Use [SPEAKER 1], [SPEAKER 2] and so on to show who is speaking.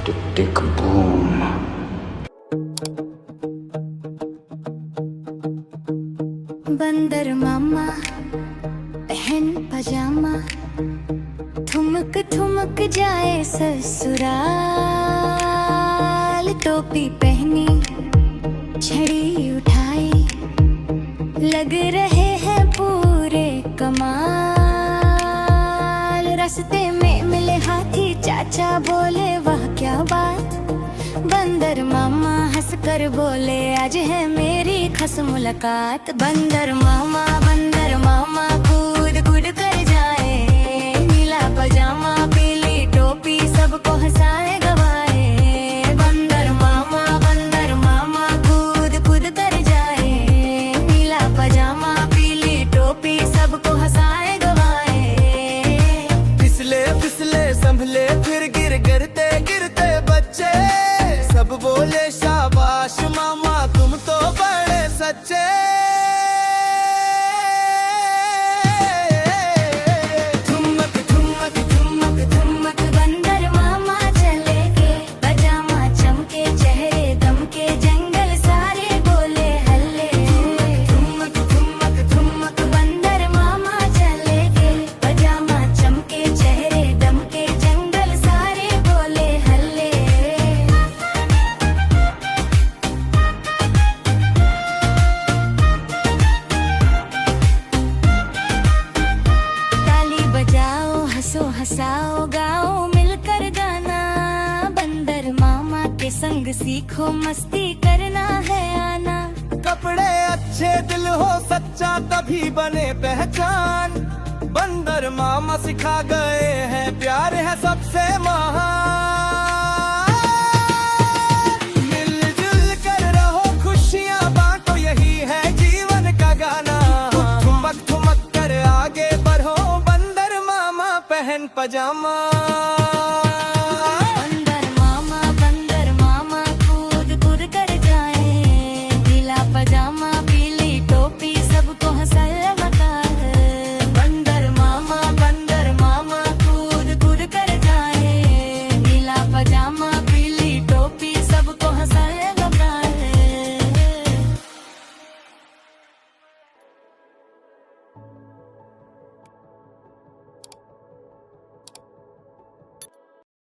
[SPEAKER 1] टिक टिक boom.
[SPEAKER 2] बंदर मामा पहन पजामा, ठुमक ठुमक जाए ससुराल। टोपी पहनी छड़ी उठाई, लग रहे हैं पूरे कमाल। रास्ते में मिले हाथी चाचा, बोले वाह क्या बात। बंदर मामा हंस कर बोले आज है मेरी खास मुलाकात। बंदर मामा कूद कूद कर जाए, नीला पजामा पीली टोपी सबको हंसाए गवाए। बंदर मामा कूद कूद कर जाए, नीला पजामा पीली टोपी सबको हंसाए गवाए।
[SPEAKER 3] फिसले फिसले संभले फिर गिर गिरते गिरते बच्चे, सब बोले शाबाश मामा तुम तो बड़े सच्चे।
[SPEAKER 2] ठुमक ठुमक ठुमक ठुमक बंदर मामा चले के, पजामा चमके चेहरे दमके, जंगल सारे बोले हल्ले। ठुमक ठुमक ठुमक बंदर मामा चले के, पजामा चमके चेहरे दमके, जंगल सारे बोले हल्ले। ताली बजाओ हंसो हंसाओ गाओ मिलकर गाना। बंदर मामा के संग सीखो मस्ती करना है आना।
[SPEAKER 3] कपड़े अच्छे दिल हो सच्चा तभी बने पहचान। बंदर मामा सिखा गए हैं प्यार है सबसे महान। मिलजुल कर रहो खुशियाँ बांटो यही है जीवन का गाना। ठुमक ठुमक कर आगे बढ़ो, बंदर मामा पहन पजामा।